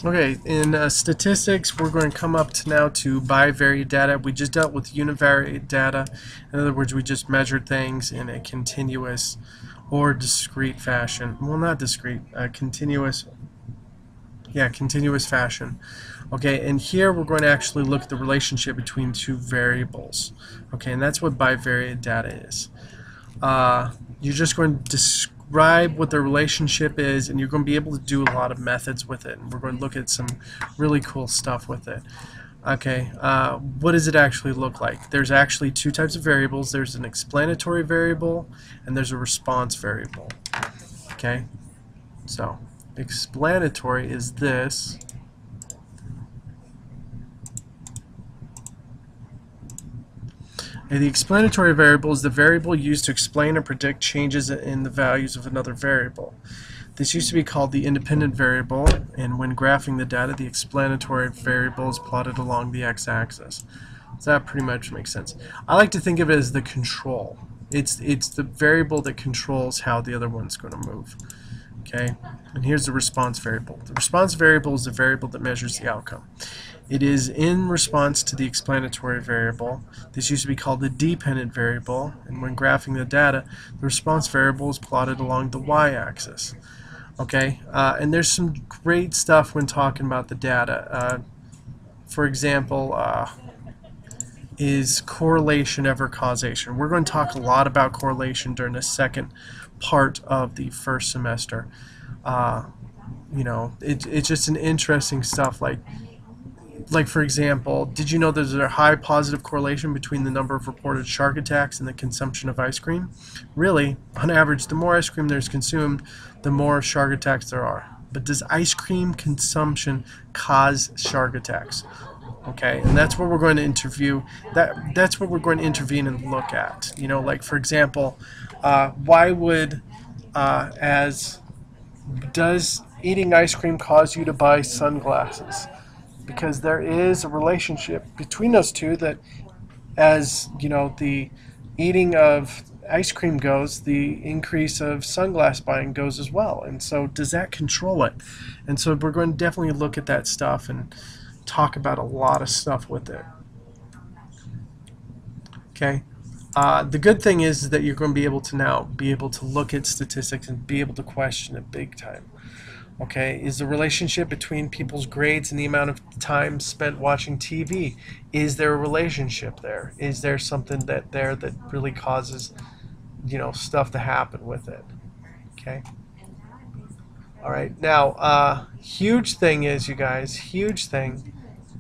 Okay, in statistics, we're going to come up to now to bivariate data. We just dealt with univariate data. In other words, we just measured things in a continuous or discrete fashion. Well, not discrete, continuous. Yeah, continuous fashion. Okay, and here we're going to actually look at the relationship between two variables. Okay, and that's what bivariate data is. You're just going to describe what the relationship is, and you're going to be able to do a lot of methods with it. And we're going to look at some really cool stuff with it. Okay, what does it actually look like? There's actually two types of variables. There's an explanatory variable, and there's a response variable. Okay, so explanatory is this. And the explanatory variable is the variable used to explain or predict changes in the values of another variable. This used to be called the independent variable, and when graphing the data, the explanatory variable is plotted along the x-axis. So that pretty much makes sense. I like to think of it as the control. It's the variable that controls how the other one's going to move. Okay, and here's the response variable. The response variable is the variable that measures the outcome. It is in response to the explanatory variable. This used to be called the dependent variable, and when graphing the data, the response variable is plotted along the y-axis. Okay, and there's some great stuff when talking about the data. For example, is correlation ever causation? We're going to talk a lot about correlation during the second part of the first semester. You know, it's just an interesting stuff. Like for example, did you know there's a high positive correlation between the number of reported shark attacks and the consumption of ice cream? Really, on average, the more ice cream there's consumed, the more shark attacks there are. But does ice cream consumption cause shark attacks? Okay, and that's what we're going to interview. That's what we're going to intervene and look at. You know, like for example, why would does eating ice cream cause you to buy sunglasses? Because there is a relationship between those two that, as you know, the eating of ice cream goes, the increase of sunglass buying goes as well. And so does that control it? And so we're going to definitely look at that stuff and talk about a lot of stuff with it. Okay. The good thing is that you're going to be able to look at statistics and be able to question it big time. Okay, is the relationship between people's grades and the amount of time spent watching TV, is there a relationship there? Is there something that really causes, you know, stuff to happen with it? Okay. All right. Now, huge thing is, you guys, huge thing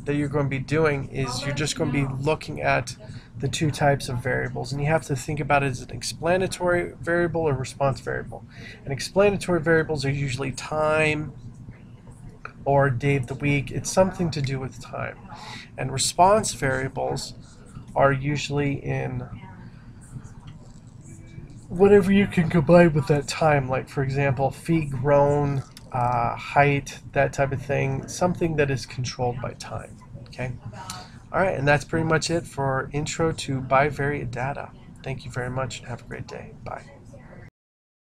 that you're going to be doing is you're just going to be looking at the two types of variables, and you have to think about it as an explanatory variable or response variable. And explanatory variables are usually time or day of the week. It's something to do with time. And response variables are usually in whatever you can combine with that time, like for example, feet grown, height, that type of thing, something that is controlled by time. Okay. Alright, and that's pretty much it for Intro to Bivariate Data. Thank you very much and have a great day. Bye.